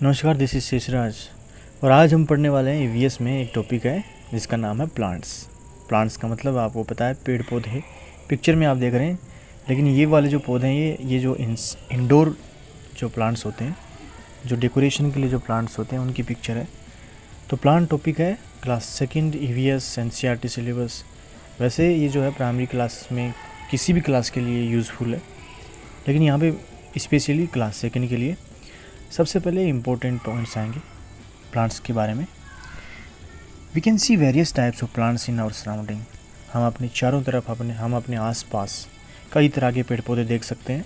नमस्कार, this is Sheshraj और आज हम पढ़ने वाले हैं ईवीएस में एक टॉपिक है जिसका नाम है प्लांट्स। प्लांट्स का मतलब आपको पता है पेड़ पौधे, पिक्चर में आप देख रहे हैं। लेकिन ये वाले जो पौधे हैं ये जो इंडोर जो प्लांट्स होते हैं, जो डेकोरेशन के लिए जो प्लांट्स होते हैं उनकी पिक्चर है। तो प्लांट टॉपिक है class second EVS NCERT syllabus. वैसे ये जो है प्राइमरी क्लास में किसी भी क्लास के लिए यूज़फुल है, लेकिन यहाँ पे स्पेशली क्लास सेकंड के लिए सबसे पहले इम्पोर्टेंट पॉइंट्स आएंगे प्लांट्स के बारे में। We can see various types of plants in our surrounding. हम अपने चारों तरफ हम अपने आसपास कई तरह के पेड़ पौधे देख सकते हैं,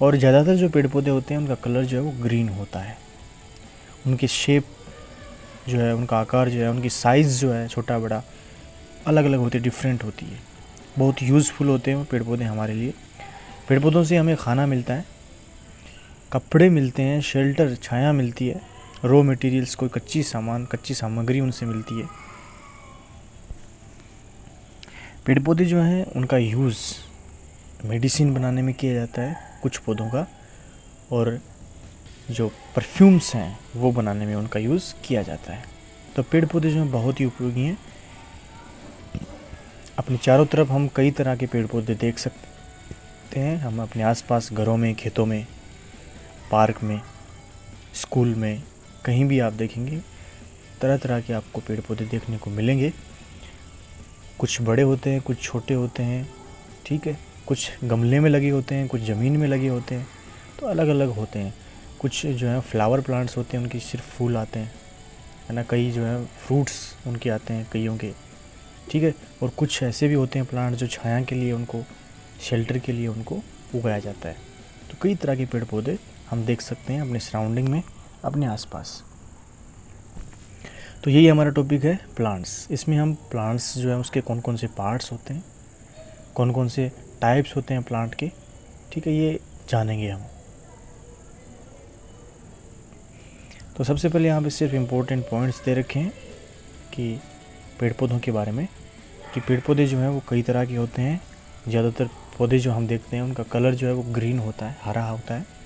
और ज़्यादातर जो पेड़ पौधे होते हैं उनका कलर जो है वो ग्रीन होता है। उनकी शेप जो है, उनका आकार जो है, उनकी साइज़ जो है छोटा बड़ा अलग अलग होती है, डिफरेंट होती है। बहुत यूज़फुल होते हैं पेड़ पौधे हमारे लिए। पेड़ पौधों से हमें खाना मिलता है, कपड़े मिलते हैं, शेल्टर छाया मिलती है, रॉ मटेरियल्स कोई कच्ची सामग्री उनसे मिलती है। पेड़ पौधे जो हैं उनका यूज़ मेडिसिन बनाने में किया जाता है कुछ पौधों का, और जो परफ्यूम्स हैं वो बनाने में उनका यूज़ किया जाता है। तो पेड़ पौधे जो हैं बहुत ही उपयोगी हैं। अपने चारों तरफ हम कई तरह के पेड़ पौधे देख सकते हैं। हम अपने आसपास घरों में, खेतों में, पार्क में, स्कूल में, कहीं भी आप देखेंगे तरह तरह के आपको पेड़ पौधे देखने को मिलेंगे। कुछ बड़े होते हैं, कुछ छोटे होते हैं, ठीक है। कुछ गमले में लगे होते हैं, कुछ ज़मीन में लगे होते हैं, तो अलग अलग होते हैं। कुछ जो है फ्लावर प्लांट्स होते हैं, उनकी सिर्फ फूल आते हैं, है ना। कई जो है फ्रूट्स उनके आते हैं कईयों के, ठीक है। और कुछ ऐसे भी होते हैं प्लांट जो छाया के लिए, उनको शेल्टर के लिए उनको उगाया जाता है। तो कई तरह के पेड़ पौधे हम देख सकते हैं अपने सराउंडिंग में, अपने आसपास। तो यही हमारा टॉपिक है प्लांट्स। इसमें हम प्लांट्स जो है उसके कौन कौन से पार्ट्स होते हैं, कौन कौन से टाइप्स होते हैं प्लांट के, ठीक है, ये जानेंगे हम। तो सबसे पहले यहाँ पे सिर्फ इम्पोर्टेंट पॉइंट्स दे रखे हैं कि पेड़ पौधों के बारे में, कि पेड़ पौधे जो हैं वो कई तरह के होते हैं। ज़्यादातर पौधे जो हम देखते हैं उनका कलर जो है वो ग्रीन होता है, हरा होता है,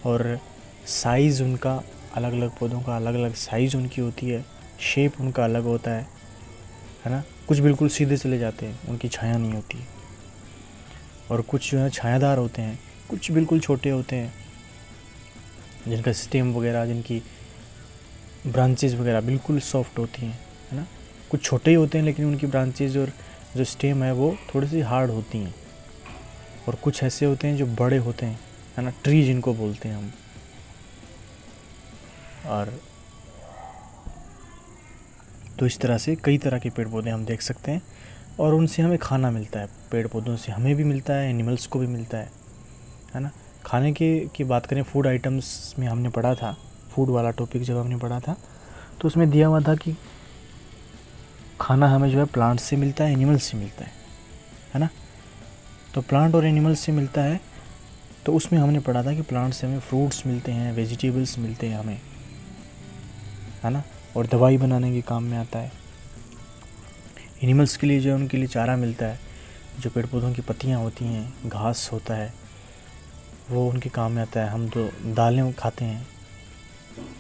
और साइज़ उनका अलग अलग, पौधों का अलग अलग साइज़ उनकी होती है, शेप उनका अलग होता है ना। कुछ बिल्कुल सीधे चले जाते हैं, उनकी छाया नहीं होती, और कुछ जो है छायादार होते हैं, कुछ बिल्कुल छोटे होते हैं जिनका स्टेम वगैरह, जिनकी ब्रांचेज़ वगैरह बिल्कुल सॉफ्ट होती हैं, है ना। कुछ छोटे ही होते हैं लेकिन उनकी ब्रांचेज़ और जो स्टेम है वो थोड़ी सी हार्ड होती हैं, और कुछ ऐसे होते हैं जो बड़े होते हैं, है ना, ट्री जिनको बोलते हैं हम। और तो इस तरह से कई तरह के पेड़ पौधे हम देख सकते हैं, और उनसे हमें खाना मिलता है। पेड़ पौधों से हमें भी मिलता है, एनिमल्स को भी मिलता है ना। खाने की बात करें, फूड आइटम्स में हमने पढ़ा था, फूड वाला टॉपिक जब हमने पढ़ा था तो उसमें दिया हुआ था कि खाना हमें जो है प्लांट से मिलता है, एनिमल्स से मिलता है ना। तो प्लांट और एनिमल्स से मिलता है, तो उसमें हमने पढ़ा था कि प्लांट से हमें फ्रूट्स मिलते हैं, वेजिटेबल्स मिलते हैं हमें, है ना, और दवाई बनाने के काम में आता है। एनिमल्स के लिए जो है उनके लिए चारा मिलता है, जो पेड़ पौधों की पत्तियाँ होती हैं, घास होता है, वो उनके काम में आता है। हम तो दालें खाते हैं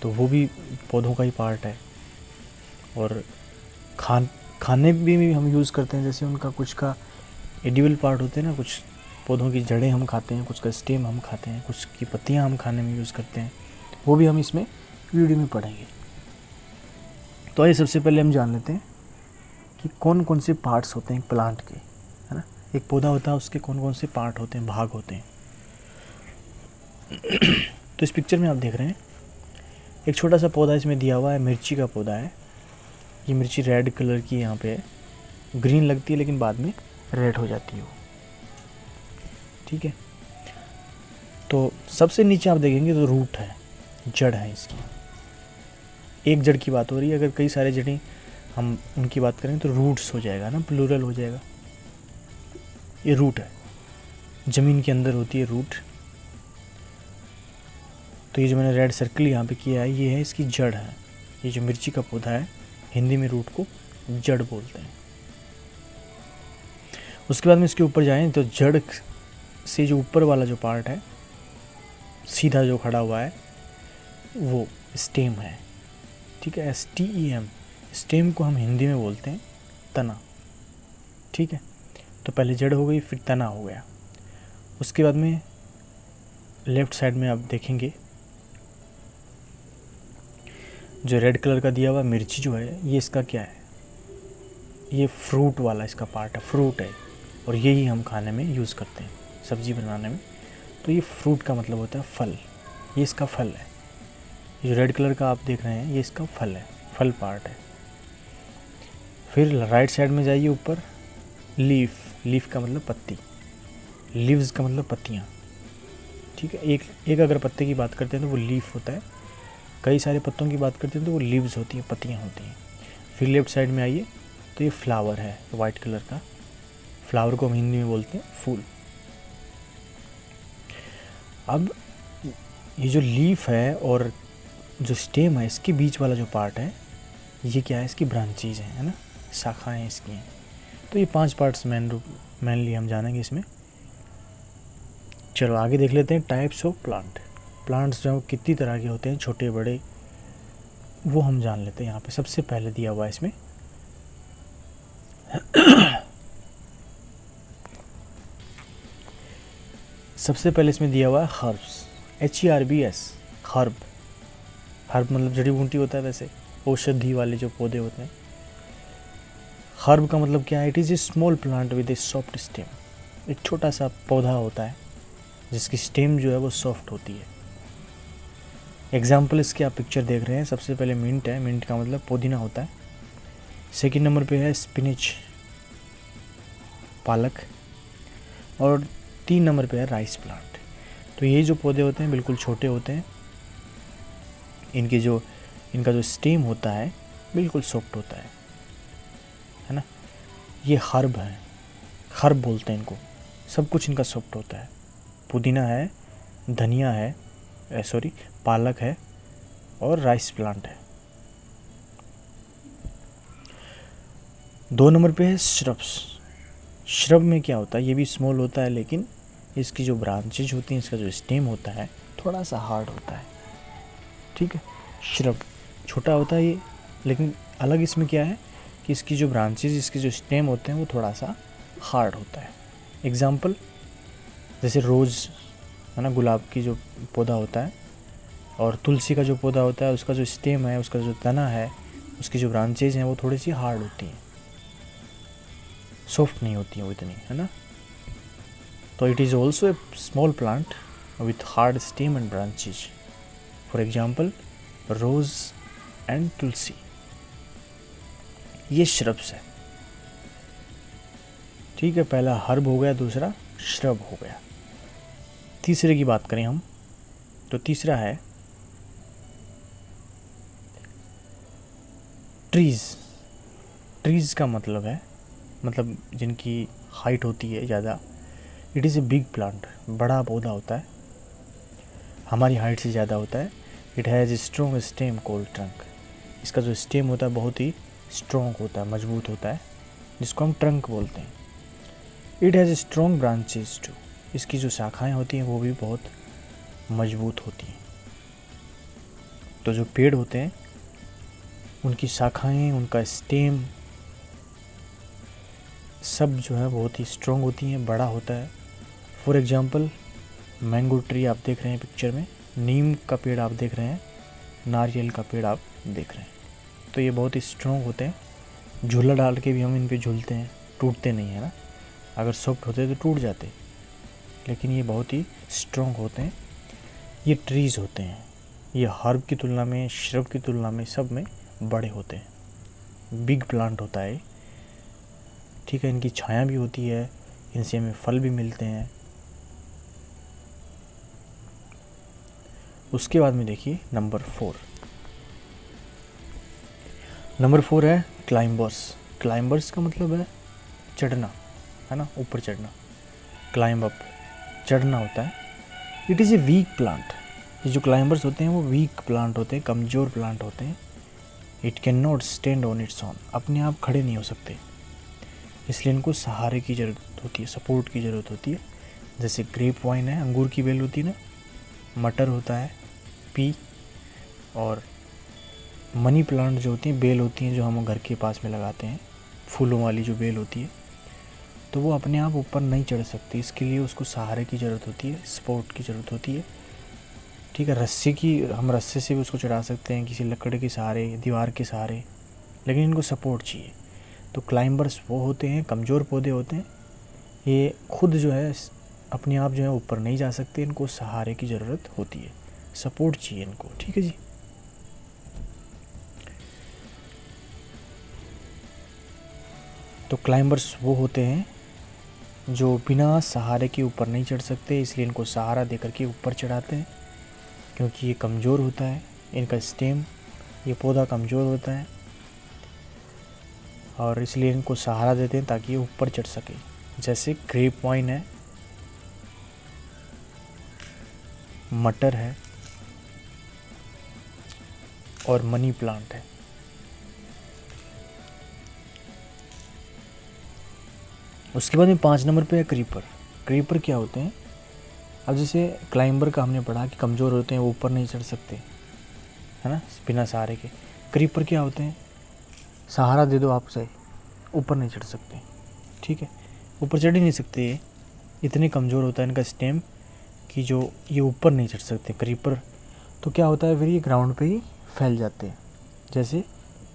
तो वो भी पौधों का ही पार्ट है। और खाने भी हम यूज़ करते हैं, जैसे उनका कुछ का एडिबल पार्ट होते हैं ना, कुछ पौधों की जड़ें हम खाते हैं, कुछ का स्टेम हम खाते हैं, कुछ की पत्तियां हम खाने में यूज़ करते हैं। वो भी हम इसमें वीडियो में पढ़ेंगे। तो आइए सबसे पहले हम जान लेते हैं कि कौन कौन से पार्ट्स होते हैं प्लांट के, है ना। एक पौधा होता है, उसके कौन कौन से पार्ट होते हैं, भाग होते हैं। तो इस पिक्चर में आप देख रहे हैं एक छोटा सा पौधा इसमें दिया हुआ है, मिर्ची का पौधा है। ये मिर्ची रेड कलर की यहाँ पे है, ग्रीन लगती है लेकिन बाद में रेड हो जाती है वो, ठीक है। तो सबसे नीचे आप देखेंगे तो रूट है, जड़ है इसकी। एक जड़ की बात हो रही है, अगर कई सारे जड़ें हम उनकी बात करें तो रूट्स हो जाएगा ना, प्लूरल हो जाएगा। ये रूट है, ज़मीन के अंदर होती है रूट। तो ये जो मैंने रेड सर्कल यहाँ पे किया है, ये है इसकी जड़ है। ये जो मिर्ची का पौधा है, हिंदी में रूट को जड़ बोलते हैं। उसके बाद में इसके ऊपर जाएं तो जड़ से जो ऊपर वाला जो पार्ट है, सीधा जो खड़ा हुआ है, वो स्टेम है, ठीक है, STEM। स्टेम को हम हिंदी में बोलते हैं तना, ठीक है। तो पहले जड़ हो गई, फिर तना हो गया। उसके बाद में लेफ़्ट साइड में आप देखेंगे जो रेड कलर का दिया हुआ मिर्ची जो है, ये इसका क्या है, ये फ्रूट वाला इसका पार्ट है, फ्रूट है, और यही हम खाने में यूज़ करते हैं, सब्ज़ी बनाने में। तो ये फ्रूट का मतलब होता है फल, ये इसका फल है। ये जो रेड कलर का आप देख रहे हैं ये इसका फल है, फल पार्ट है। फिर राइट साइड में जाइए ऊपर, लीफ, लीफ का मतलब पत्ती, लीव्स का मतलब पत्तियाँ, ठीक है। एक अगर पत्ते की बात करते हैं तो वो लीफ होता है, कई सारे पत्तों की बात करते हैं तो वो लीव्स होती हैं, पत्तियाँ होती हैं। फिर लेफ्ट साइड में आइए तो ये फ्लावर है, वाइट कलर का। फ्लावर को हम हिंदी में बोलते हैं फूल। अब ये जो लीफ है और जो स्टेम है, इसके बीच वाला जो पार्ट है, ये क्या है, इसकी ब्रांचेज हैं, है ना, शाखाएं इसकी हैं। तो ये 5 पार्ट्स मेनली हम जानेंगे इसमें। चलो आगे देख लेते हैं टाइप्स ऑफ प्लांट। प्लांट्स जो कितनी तरह के होते हैं, छोटे बड़े, वो हम जान लेते हैं। यहाँ पे सबसे पहले दिया हुआ है इसमें सबसे पहले इसमें दिया हुआ है हर्ब्स, HERBS, हर्ब। हर्ब मतलब जड़ी बूटी होता है, वैसे औषधि वाले जो पौधे होते हैं। हर्ब का मतलब क्या है, it is A small plant with A soft stem. एक छोटा सा पौधा होता है जिसकी स्टेम जो है वो सॉफ्ट होती है। एग्जाम्पल इसके आप पिक्चर देख रहे हैं। सबसे पहले मिंट है, मिंट का मतलब पुदीना होता है। सेकंड नंबर पे है स्पिनिच, पालक, और 3 नंबर पे है राइस प्लांट। तो ये जो पौधे होते हैं बिल्कुल छोटे होते हैं, इनका जो स्टेम होता है बिल्कुल सॉफ्ट होता है ना। ये हर्ब है, हर्ब बोलते हैं इनको, सब कुछ इनका सॉफ्ट होता है। पुदीना है, धनिया है, पालक है, और राइस प्लांट है। 2 नंबर पे है श्रब्स। श्रब में क्या होता है, ये भी स्मॉल होता है, लेकिन इसकी जो ब्रांचेज होती हैं, इसका जो स्टेम होता है थोड़ा सा हार्ड होता है, ठीक है। श्रब छोटा होता है ये, लेकिन अलग इसमें क्या है कि इसकी जो ब्रांचेज, इसके जो स्टेम होते हैं वो थोड़ा सा हार्ड होता है। एग्जाम्पल जैसे रोज़ है ना, गुलाब की जो पौधा होता है, और तुलसी का जो पौधा होता है, उसका जो स्टेम है, उसका जो तना है, उसकी जो ब्रांचेज हैं वो थोड़ी सी हार्ड होती हैं, सॉफ्ट नहीं होती हैं वो इतनी, है ना। तो it is also a small plant with hard stem and branches. For example rose and tulsi, ये श्रब्स है, ठीक है। पहला हर्ब हो गया, दूसरा श्रब हो गया। तीसरे की बात करें हम तो तीसरा है ट्रीज़। ट्रीज़ का मतलब है, मतलब जिनकी हाइट होती है ज़्यादा। It is a big plant, बड़ा पौधा होता है, हमारी हाइट से ज़्यादा होता है। It has a strong stem called trunk. इसका जो स्टेम होता है बहुत ही स्ट्रॉन्ग होता है, मजबूत होता है, जिसको हम ट्रंक बोलते हैं। It has a strong branches too. इसकी जो शाखाएं होती हैं वो भी बहुत मजबूत होती हैं। तो जो पेड़ होते हैं उनकी शाखाएं, उनका स्टेम सब जो है बहुत ही स्ट्रॉन्ग होती हैं, बड़ा होता है। फॉर एग्जांपल मैंगो ट्री आप देख रहे हैं पिक्चर में, नीम का पेड़ आप देख रहे हैं, नारियल का पेड़ आप देख रहे हैं। तो ये बहुत ही स्ट्रॉन्ग होते हैं। झूला डाल के भी हम इन पे झूलते हैं, टूटते नहीं है ना। अगर सॉफ्ट होते तो टूट जाते, लेकिन ये बहुत ही स्ट्रॉन्ग होते हैं। ये ट्रीज़ होते हैं, ये हर्ब की तुलना में, श्रब की तुलना में सब में बड़े होते हैं। बिग प्लांट होता है, ठीक है। इनकी छाया भी होती है, इनसे हमें फल भी मिलते हैं। उसके बाद में देखिए नंबर 4। नंबर 4 है क्लाइंबर्स। क्लाइंबर्स का मतलब है चढ़ना, है ना, ऊपर चढ़ना, क्लाइंब अप, चढ़ना होता है। It is a weak plant. ये जो क्लाइंबर्स होते हैं वो वीक प्लांट होते हैं, कमज़ोर प्लांट होते हैं। It can not stand on its own, अपने आप खड़े नहीं हो सकते, इसलिए इनको सहारे की ज़रूरत होती है, सपोर्ट की ज़रूरत होती है। जैसे ग्रेप वाइन है, अंगूर की बेल होती है ना, मटर होता है, पी, और मनी प्लांट जो होती हैं, बेल होती हैं जो हम घर के पास में लगाते हैं, फूलों वाली जो बेल होती है, तो वो अपने आप ऊपर नहीं चढ़ सकती। इसके लिए उसको सहारे की ज़रूरत होती है, सपोर्ट की ज़रूरत होती है। ठीक है, हम रस्से से भी उसको चढ़ा सकते हैं, किसी लकड़ी के सहारे, दीवार के सहारे, लेकिन इनको सपोर्ट चाहिए। तो क्लाइंबर्स वो होते हैं, कमज़ोर पौधे होते हैं, ये खुद जो है अपने आप जो है ऊपर नहीं जा सकते, इनको सहारे की ज़रूरत होती है, सपोर्ट चाहिए इनको। ठीक है जी। तो क्लाइंबर्स वो होते हैं जो बिना सहारे के ऊपर नहीं चढ़ सकते, इसलिए इनको सहारा देकर के ऊपर चढ़ाते हैं, क्योंकि ये कमज़ोर होता है, इनका स्टेम, ये पौधा कमज़ोर होता है, और इसलिए इनको सहारा देते हैं ताकि ये ऊपर चढ़ सके। जैसे ग्रेप वाइन है, मटर है और मनी प्लांट है। उसके बाद में 5 नंबर पे है क्रीपर। क्रीपर क्या होते हैं? अब जैसे क्लाइंबर का हमने पढ़ा कि कमज़ोर होते हैं, वो ऊपर नहीं चढ़ सकते, है ना, बिना सहारे के। क्रीपर क्या होते हैं? सहारा दे दो आपसे, ऊपर नहीं चढ़ सकते। ठीक है, ऊपर चढ़ ही नहीं सकते, ये इतने कमज़ोर होता है इनका स्टेम कि जो ये ऊपर नहीं चढ़ सकते क्रीपर। तो क्या होता है फिर, ये ग्राउंड पे ही फैल जाते हैं। जैसे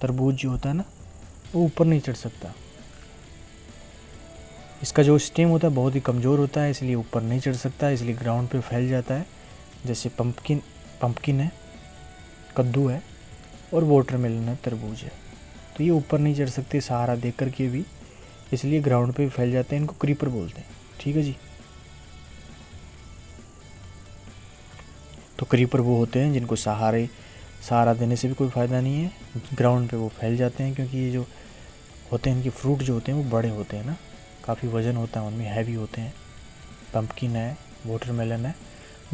तरबूज जो होता है ना, वो ऊपर नहीं चढ़ सकता, इसका जो स्टेम होता है बहुत ही कमज़ोर होता है, इसलिए ऊपर नहीं चढ़ सकता, इसलिए ग्राउंड पे फैल जाता है। जैसे पंपकिन है, कद्दू है, और वाटरमेलन है, तरबूज है। तो ये ऊपर नहीं चढ़ सकते सहारा दे कर के भी, इसलिए ग्राउंड पे फैल जाते हैं, इनको क्रीपर बोलते हैं। ठीक है जी। तो क्रीपर वो होते हैं जिनको सहारा देने से भी कोई फ़ायदा नहीं है, ग्राउंड पे वो फैल जाते हैं, क्योंकि ये जो होते हैं इनकी फ्रूट जो होते हैं वो बड़े होते हैं ना, काफ़ी वज़न होता है उनमें, हैवी होते हैं। पंपकिन है, वाटरमेलन है,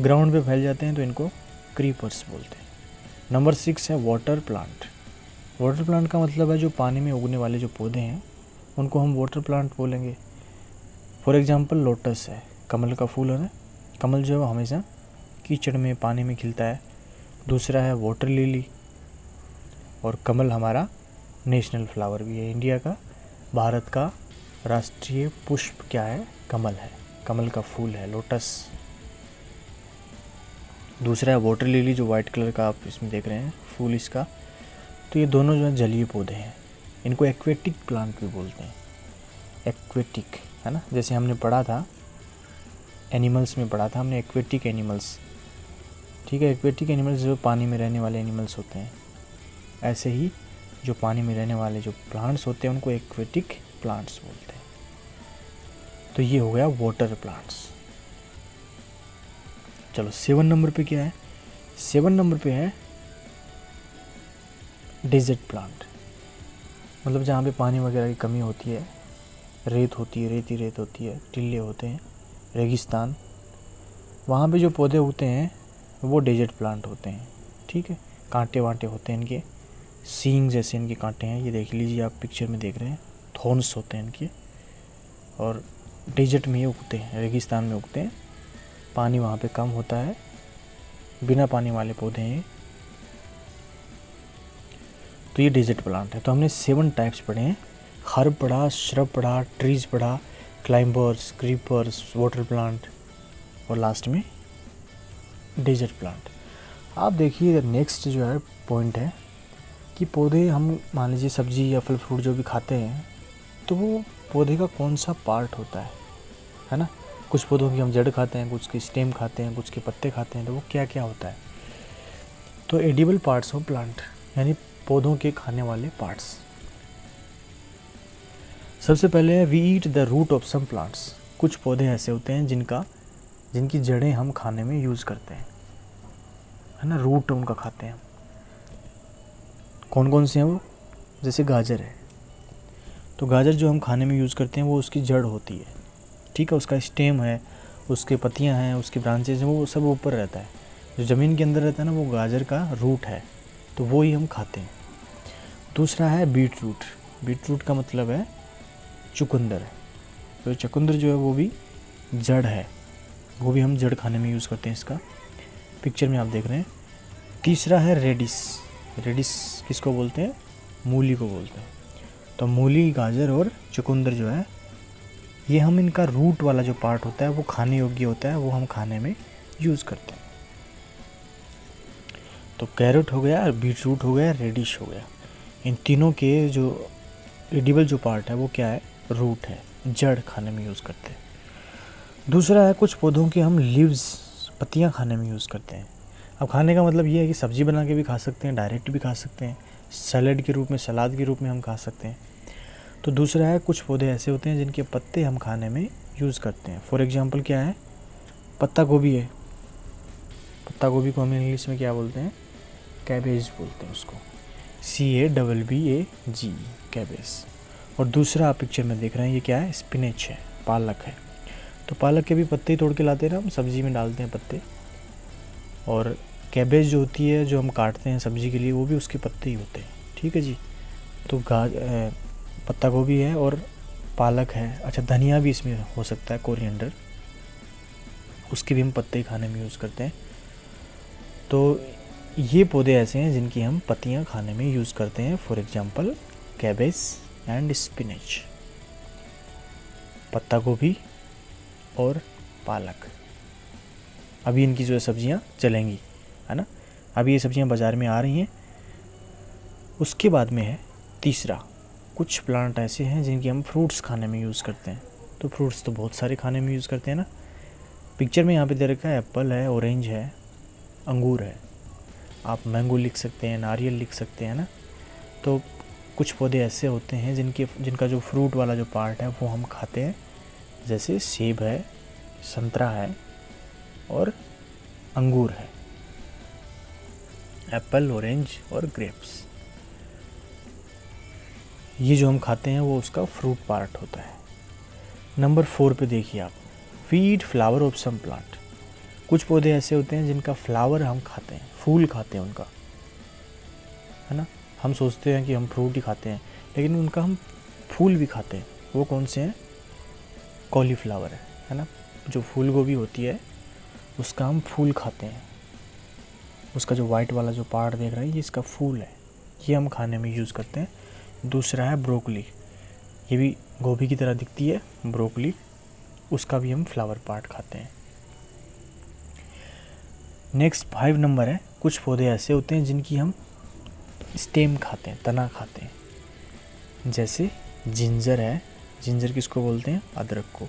ग्राउंड पे फैल जाते हैं, तो इनको क्रीपर्स बोलते हैं। नंबर 6 है वाटर प्लांट। वाटर प्लांट का मतलब है जो पानी में उगने वाले जो पौधे हैं उनको हम वाटर प्लांट बोलेंगे। फॉर एग्जांपल लोटस है, कमल का फूल है ना, कमल जो है हमेशा कीचड़ में, पानी में खिलता है। दूसरा है वाटर लिली, और कमल हमारा नेशनल फ्लावर भी है, इंडिया का, भारत का राष्ट्रीय पुष्प क्या है? कमल है, कमल का फूल है, लोटस। दूसरा है वाटर लिली, जो वाइट कलर का आप इसमें देख रहे हैं फूल इसका। तो ये दोनों जो है जलीय पौधे हैं, इनको एक्वेटिक प्लांट भी बोलते हैं। एक्वेटिक है ना, जैसे हमने पढ़ा था एनिमल्स में, पढ़ा था हमने एक्वेटिक एनिमल्स। ठीक है, एक्वेटिक एनिमल्स जो पानी में रहने वाले एनिमल्स होते हैं, ऐसे ही जो पानी में रहने वाले जो प्लांट्स होते हैं उनको एक्वेटिक प्लांट्स बोलते हैं। तो ये हो गया वाटर प्लांट्स। चलो 7 नंबर पे क्या है? 7 नंबर पे है डेजर्ट प्लांट। मतलब जहाँ पे पानी वगैरह की कमी होती है, रेत होती है, रेत होती है, टिल्ले होते हैं, रेगिस्तान, वहाँ पे जो पौधे उगते हैं वो डेजर्ट प्लांट होते हैं। ठीक है, कांटे वांटे होते हैं इनके, सींग जैसे इनके कांटे हैं, ये देख लीजिए आप पिक्चर में देख रहे हैं, थॉर्न्स होते हैं इनके, और डेजर्ट में ये उगते हैं, रेगिस्तान में उगते हैं, पानी वहाँ पे कम होता है, बिना पानी वाले पौधे हैं। तो ये डेजर्ट प्लांट है। तो हमने 7 टाइप्स पढ़े हैं, हर्ब पढ़ा, श्रब पढ़ा, ट्रीज पढ़ा, क्लाइंबर्स, क्रीपर्स, वाटर प्लांट, और लास्ट में डेजर्ट प्लांट। आप देखिए नेक्स्ट जो है पॉइंट है कि पौधे, हम मान लीजिए सब्जी या फल फ्रूट जो भी खाते हैं, तो वो पौधे का कौन सा पार्ट होता है ना। कुछ पौधों की हम जड़ खाते हैं, कुछ की स्टेम खाते हैं, कुछ के पत्ते खाते हैं, तो वो क्या क्या होता है। तो एडिबल पार्ट्स ऑफ प्लांट, यानी पौधों के खाने वाले पार्ट्स। सबसे पहले है we eat the root of some plants. कुछ पौधे ऐसे होते हैं जिनकी जड़ें हम खाने में यूज़ करते हैं, है ना, रूट उनका खाते हैं। कौन कौन से हैं वो? जैसे गाजर है, तो गाजर जो हम खाने में यूज़ करते हैं वो उसकी जड़ होती है। ठीक है, उसका स्टेम है, उसके पत्तियां हैं, उसकी ब्रांचेज हैं, वो सब ऊपर रहता है। जो ज़मीन के अंदर रहता है ना, वो गाजर का रूट है, तो वो ही हम खाते हैं। दूसरा है बीट रूट। बीट रूट का मतलब है चुकंदर है। तो चुकंदर जो है वो भी जड़ है, वो भी हम जड़ खाने में यूज़ करते हैं। इसका पिक्चर में आप देख रहे हैं, तीसरा है रेडिस। रेडिस किसको बोलते हैं? मूली को बोलते हैं। तो मूली, गाजर और चुकंदर जो है, ये हम इनका रूट वाला जो पार्ट होता है वो खाने योग्य होता है, वो हम खाने में यूज़ करते हैं। तो कैरेट हो गया, बीट रूट हो गया, रेडिश हो गया। इन तीनों के जो एडिबल जो पार्ट है वो क्या है? रूट है, जड़ खाने में यूज़ करते हैं। दूसरा है कुछ पौधों के हम लीव्स, पत्तियां खाने में यूज़ करते हैं। अब खाने का मतलब ये है कि सब्ज़ी बना के भी खा सकते हैं, डायरेक्ट भी खा सकते हैं, सैलेड के रूप में, सलाद के रूप में हम खा सकते हैं। तो दूसरा है कुछ पौधे ऐसे होते हैं जिनके पत्ते हम खाने में यूज़ करते हैं। फॉर एग्जांपल क्या है? पत्ता गोभी है। पत्ता गोभी को हम इंग्लिश में क्या बोलते हैं? कैबेज बोलते हैं उसको, CABBAG, कैबेज। और दूसरा आप पिक्चर में देख रहे हैं, ये क्या है? स्पिनच है, पालक है। तो पालक के भी पत्ते ही तोड़ के लाते हैं ना, हम सब्ज़ी में डालते हैं पत्ते। और कैबेज जो होती है, जो हम काटते हैं सब्ज़ी के लिए, वो भी उसके पत्ते ही होते हैं। ठीक है जी। तो पत्ता गोभी है और पालक है। अच्छा, धनिया भी इसमें हो सकता है, कोरिएंडर, उसके भी हम पत्ते ही खाने में यूज़ करते हैं। तो ये पौधे ऐसे हैं जिनकी हम पत्तियाँ खाने में यूज़ करते हैं। For example cabbage and spinach, पत्ता गोभी और पालक। अभी इनकी जो है सब्जियां चलेंगी, है ना। अभी ये सब्जियां बाज़ार में आ रही हैं। उसके बाद में है तीसरा, कुछ प्लांट ऐसे हैं जिनकी हम फ्रूट्स खाने में यूज़ करते हैं। तो फ्रूट्स तो बहुत सारे खाने में यूज़ करते हैं ना। पिक्चर में यहाँ पे दे रखा है, एप्पल है, ऑरेंज है, अंगूर है। आप मैंगो लिख सकते हैं, नारियल लिख सकते हैं ना। तो कुछ पौधे ऐसे होते हैं जिनका जो फ्रूट वाला जो पार्ट है वो हम खाते हैं, जैसे सेब है, संतरा है और अंगूर है। एप्पल, ऑरेंज और ग्रेप्स, ये जो हम खाते हैं वो उसका फ्रूट पार्ट होता है। नंबर 4 पे देखिए आप, feed flower of some plant. कुछ पौधे ऐसे होते हैं जिनका फ्लावर हम खाते हैं, फूल खाते हैं उनका, है ना। हम सोचते हैं कि हम फ्रूट ही खाते हैं, लेकिन उनका हम फूल भी खाते हैं। वो कौन से हैं? कॉलीफ्लावर है ना। जो फूल गोभी होती है उसका हम फूल खाते हैं। उसका जो वाइट वाला जो पार्ट देख रहे हैं, ये इसका फूल है, ये हम खाने में यूज़ करते हैं। दूसरा है ब्रोकली, ये भी गोभी की तरह दिखती है, ब्रोकली, उसका भी हम फ्लावर पार्ट खाते हैं। नेक्स्ट 5 नंबर है, कुछ पौधे ऐसे होते हैं जिनकी हम स्टेम खाते हैं, तना खाते हैं। जैसे जिंजर है। जिंजर किसको बोलते हैं? अदरक को।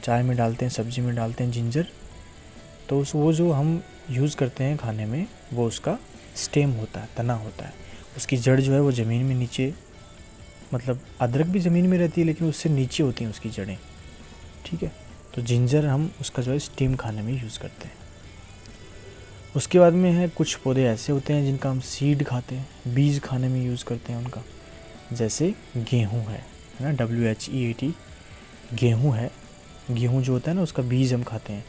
चाय में डालते हैं, सब्जी में डालते हैं जिंजर। तो वो जो हम यूज़ करते हैं खाने में, वो उसका स्टेम होता है, तना होता है। उसकी जड़ जो है वो ज़मीन में नीचे, मतलब अदरक भी ज़मीन में रहती है लेकिन उससे नीचे होती हैं उसकी जड़ें। ठीक है। तो जिंजर हम उसका जो है स्टेम खाने में यूज़ करते हैं। उसके बाद में है कुछ पौधे ऐसे होते हैं जिनका हम सीड खाते हैं, बीज खाने में यूज़ करते हैं उनका। जैसे गेहूँ है ना, WHEAT, गेहूँ है। गेहूँ जो होता है ना, उसका बीज हम खाते हैं,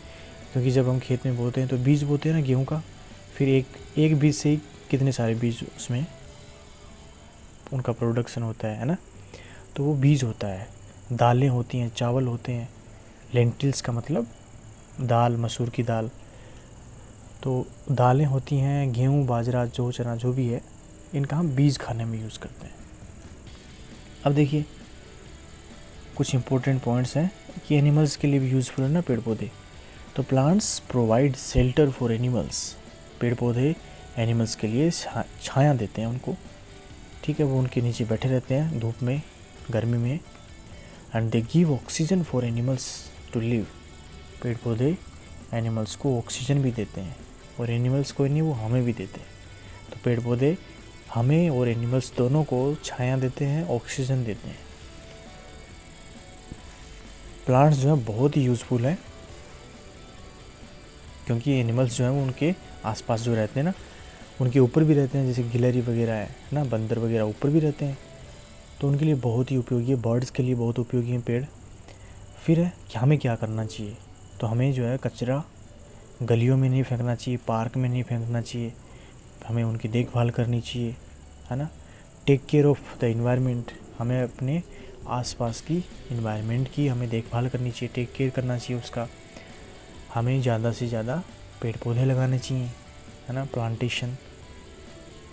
क्योंकि जब हम खेत में बोते हैं तो बीज बोते हैं ना गेहूँ का, फिर एक बीज से ही कितने सारे बीज उसमें उनका प्रोडक्शन होता है ना। तो वो बीज होता है। दालें होती हैं, चावल होते हैं। लेंटिल्स का मतलब दाल, मसूर की दाल। तो दालें होती हैं, गेहूँ, बाजरा, जौ, चना, जो भी है, इनका हम बीज खाने में यूज़ करते हैं। अब देखिए कुछ इंपॉर्टेंट पॉइंट्स हैं कि एनिमल्स के लिए भी यूज़फुल है ना पेड़ पौधे। तो plants provide shelter for animals. पेड़ पौधे एनिमल्स के लिए छाया देते हैं उनको। ठीक है, वो उनके नीचे बैठे रहते हैं धूप में, गर्मी में। And they give oxygen for animals to live. पेड़ पौधे एनिमल्स को ऑक्सीजन भी देते हैं, और एनिमल्स को नहीं, वो हमें भी देते हैं। तो पेड़ पौधे हमें और एनिमल्स दोनों को छाया देते हैं, ऑक्सीजन देते हैं। प्लांट्स जो है बहुत ही यूज़फुल है, क्योंकि एनिमल्स जो हैं वो उनके आसपास जो रहते हैं ना, उनके ऊपर भी रहते हैं। जैसे गिलहरी वगैरह है ना, बंदर वगैरह ऊपर भी रहते हैं, तो उनके लिए बहुत ही उपयोगी है। बर्ड्स के लिए बहुत उपयोगी है पेड़। फिर है कि हमें क्या करना चाहिए। तो हमें जो है कचरा गलियों में नहीं फेंकना चाहिए, पार्क में नहीं फेंकना चाहिए, हमें उनकी देखभाल करनी चाहिए, है ना। Take care of the environment. हमें अपने आसपास की इन्वायरमेंट की हमें देखभाल करनी चाहिए, टेक केयर करना चाहिए उसका। हमें ज़्यादा से ज़्यादा पेड़ पौधे लगाने चाहिए, है ना, प्लांटेशन।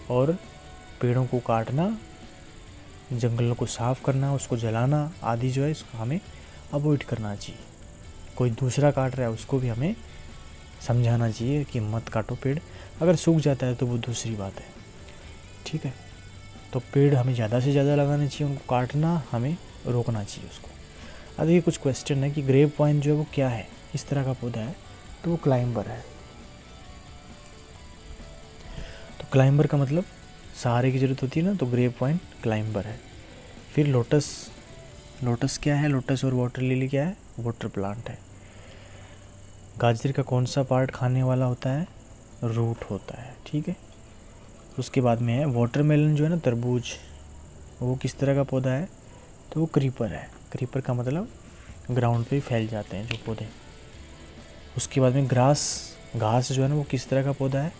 और पेड़ों को काटना, जंगलों को साफ़ करना, उसको जलाना आदि जो है इसको हमें अवॉइड करना चाहिए। कोई दूसरा काट रहा है उसको भी हमें समझाना चाहिए कि मत काटो पेड़। अगर सूख जाता है तो वो दूसरी बात है, ठीक है। तो पेड़ हमें ज़्यादा से ज़्यादा लगाने चाहिए, उनको काटना हमें रोकना चाहिए उसको। अब ये कुछ क्वेश्चन है कि ग्रेप वाइन जो है वो क्या है, किस तरह का पौधा है, तो वो क्लाइंबर है। तो क्लाइंबर का मतलब सहारे की ज़रूरत होती है ना, तो ग्रेप वाइन क्लाइंबर है। फिर लोटस, लोटस क्या है, लोटस और वाटर लिली क्या है, वाटर प्लांट है। गाजर का कौन सा पार्ट खाने वाला होता है, रूट होता है, ठीक है। उसके बाद में है वाटरमेलन जो है ना, तरबूज, वो किस तरह का पौधा है, तो वो क्रीपर है। क्रीपर का मतलब ग्राउंड पे फैल जाते हैं जो पौधे। उसके बाद में ग्रास, घास जो है ना वो किस तरह का पौधा है,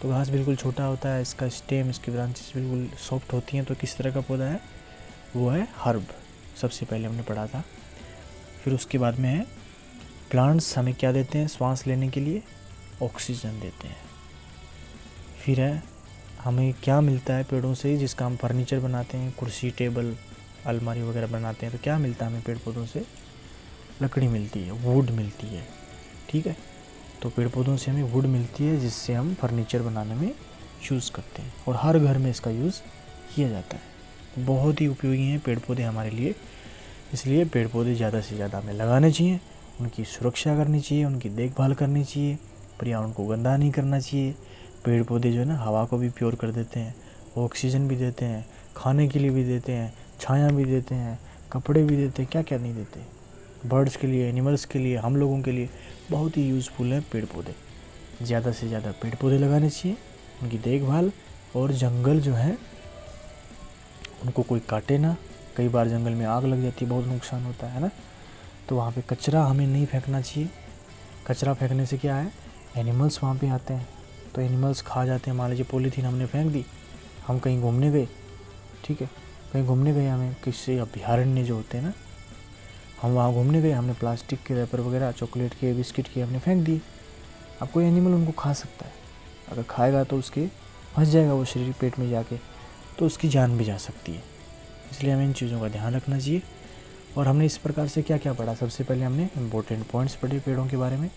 तो घास बिल्कुल छोटा होता है, इसका स्टेम, इसकी ब्रांचेस बिल्कुल सॉफ्ट होती हैं, तो किस तरह का पौधा है, वो है हर्ब। सबसे पहले हमने पढ़ा था। फिर उसके बाद में है प्लांट्स हमें क्या देते हैं, सांस लेने के लिए ऑक्सीजन देते हैं। फिर है हमें क्या मिलता है पेड़ों से, जिसका हम फर्नीचर बनाते हैं, कुर्सी टेबल अलमारी वगैरह बनाते हैं, तो क्या मिलता है हमें पेड़ पौधों से, लकड़ी मिलती है, वुड मिलती है, ठीक है। तो पेड़ पौधों से हमें वुड मिलती है जिससे हम फर्नीचर बनाने में यूज़ करते हैं, और हर घर में इसका यूज़ किया जाता है। बहुत ही उपयोगी हैं पेड़ पौधे हमारे लिए, इसलिए पेड़ पौधे ज़्यादा से ज़्यादा हमें लगाने चाहिए, उनकी सुरक्षा करनी चाहिए, उनकी देखभाल करनी चाहिए, पर्यावरण को गंदा नहीं करना चाहिए। पेड़ पौधे जो है ना हवा को भी प्योर कर देते हैं, ऑक्सीजन भी देते हैं, खाने के लिए भी देते हैं, छाया भी देते हैं, कपड़े भी देते हैं, क्या क्या नहीं देते। बर्ड्स के लिए, एनिमल्स के लिए, हम लोगों के लिए बहुत ही यूज़फुल है पेड़ पौधे। ज़्यादा से ज़्यादा पेड़ पौधे लगाने चाहिए, उनकी देखभाल, और जंगल जो है उनको कोई काटे ना। कई बार जंगल में आग लग जाती है, बहुत नुकसान होता है ना, तो वहाँ पे कचरा हमें नहीं फेंकना चाहिए। कचरा फेंकने से क्या है, एनिमल्स वहाँ पे आते हैं, तो एनिमल्स खा जाते हैं। मान लीजिए पॉलीथीन हमने फेंक दी, हम कहीं घूमने गए, ठीक है, कहीं घूमने गए, हमें किसी अभयारण्य जो होते हैं ना, हम वहाँ घूमने गए, हमने प्लास्टिक के रैपर वगैरह, चॉकलेट के, बिस्किट के हमने फेंक दिए। अब कोई एनिमल उनको खा सकता है, अगर खाएगा तो उसके फंस जाएगा वो शरीर पेट में जाके, तो उसकी जान भी जा सकती है। इसलिए हमें इन चीज़ों का ध्यान रखना चाहिए। और हमने इस प्रकार से क्या क्या पढ़ा, सबसे पहले हमने इम्पोर्टेंट पॉइंट्स पढ़े पेड़ों के बारे में,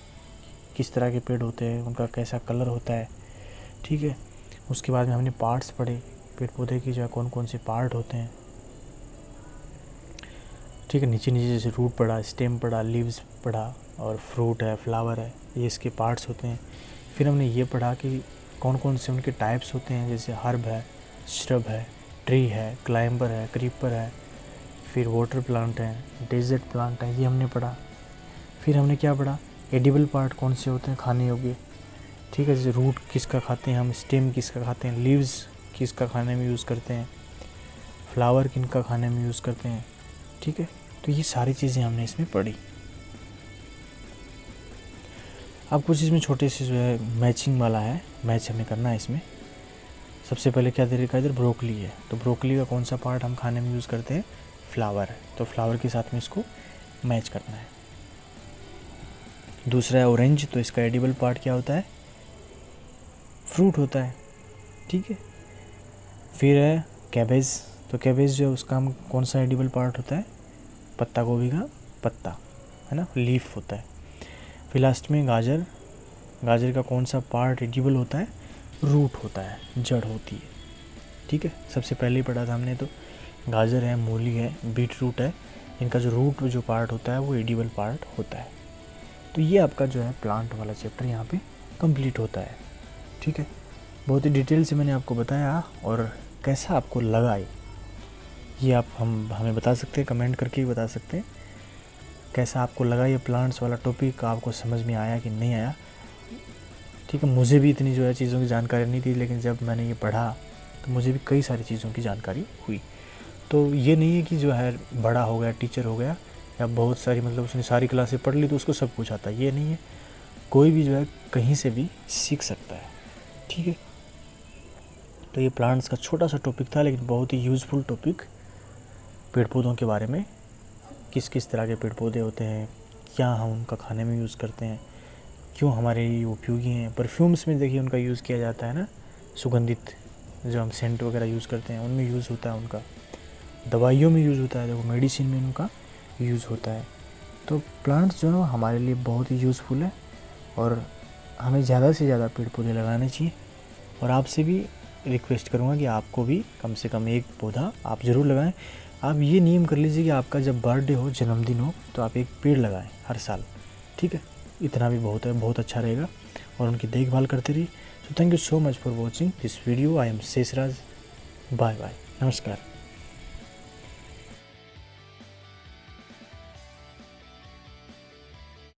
किस तरह के पेड़ होते हैं, उनका कैसा कलर होता है, ठीक है। उसके बाद में हमने पार्ट्स पढ़े, पेड़ पौधे की जो है कौन कौन से पार्ट होते हैं, ठीक है। नीचे नीचे जैसे रूट पढ़ा, स्टेम पढ़ा, लीव्स पढ़ा, और फ्रूट है, फ्लावर है, ये इसके पार्ट्स होते हैं। फिर हमने ये पढ़ा कि कौन कौन से उनके टाइप्स होते हैं, जैसे हर्ब है, श्रब है, ट्री है, क्लाइंबर है, क्रीपर है, फिर वाटर प्लांट है, डेजर्ट प्लांट है, ये हमने पढ़ा। फिर हमने क्या पढ़ा, एडिबल पार्ट कौन से होते हैं, खाने योग्य, ठीक है, जैसे रूट किसका खाते हैं हम, स्टेम किसका खाते हैं, लीव्स किसका खाने में यूज़ करते हैं, फ्लावर किनका खाने में यूज़ करते हैं, ठीक है। तो ये सारी चीज़ें हमने इसमें पढ़ी। अब कुछ इसमें छोटे से जो है मैचिंग वाला है, मैच हमें करना है इसमें। सबसे पहले क्या दे रखा है, इधर ब्रोकली है, तो ब्रोकली का कौन सा पार्ट हम खाने में यूज़ करते हैं, फ्लावर है, तो फ्लावर के साथ में इसको मैच करना है। दूसरा है ऑरेंज, तो इसका एडिबल पार्ट क्या होता है, फ्रूट होता है, ठीक है। फिर है कैबेज, तो कैबेज जो है उसका हम कौन सा एडिबल पार्ट होता है, पत्ता गोभी का पत्ता, है ना, लीफ होता है। फिर लास्ट में गाजर, गाजर का कौन सा पार्ट एडिबल होता है, रूट होता है, जड़ होती है, ठीक है। सबसे पहले ही पढ़ा था हमने, तो गाजर है, मूली है, बीट रूट है, इनका जो रूट जो पार्ट होता है वो एडिबल पार्ट होता है। तो ये आपका जो है प्लांट वाला चैप्टर यहाँ पे कंप्लीट होता है, ठीक है। बहुत ही डिटेल से मैंने आपको बताया, और कैसा आपको लगा ये आप हमें बता सकते हैं, कमेंट करके भी बता सकते हैं कैसा आपको लगा ये प्लांट्स वाला टॉपिक, आपको समझ में आया कि नहीं आया, ठीक है। मुझे भी इतनी जो है चीज़ों की जानकारी नहीं थी, लेकिन जब मैंने ये पढ़ा तो मुझे भी कई सारी चीज़ों की जानकारी हुई। तो ये नहीं है कि जो है बड़ा हो गया, टीचर हो गया, या बहुत सारी मतलब उसने सारी क्लासें पढ़ ली तो उसको सब कुछ आता है, ये नहीं है। कोई भी जो है कहीं से भी सीख सकता है, ठीक है। तो ये प्लांट्स का छोटा सा टॉपिक था, लेकिन बहुत ही यूज़फुल टॉपिक, पेड़ पौधों के बारे में, किस किस तरह के पेड़ पौधे होते हैं, क्या हम उनका खाने में यूज़ करते हैं, क्यों हमारे लिए उपयोगी हैं। परफ्यूम्स में देखिए उनका यूज़ किया जाता है ना, सुगंधित जो हम सेंट वगैरह यूज़ करते हैं उनमें यूज़ होता है उनका, दवाइयों में यूज़ होता है, देखो मेडिसिन में उनका यूज़ होता है। तो प्लांट्स जो है हमारे लिए बहुत ही यूज़फुल है और हमें ज़्यादा से ज़्यादा पेड़ पौधे लगाने चाहिए। और आपसे भी रिक्वेस्ट करूँगा कि आपको भी कम से कम एक पौधा आप ज़रूर लगाएं। आप ये नियम कर लीजिए कि आपका जब बर्थडे हो, जन्मदिन हो, तो आप एक पेड़ लगाएं हर साल, ठीक है? इतना भी बहुत है, बहुत अच्छा रहेगा और उनकी देखभाल करते रहिए। So thank you so much for watching this video. I am Sheshraj. Bye bye, नमस्कार।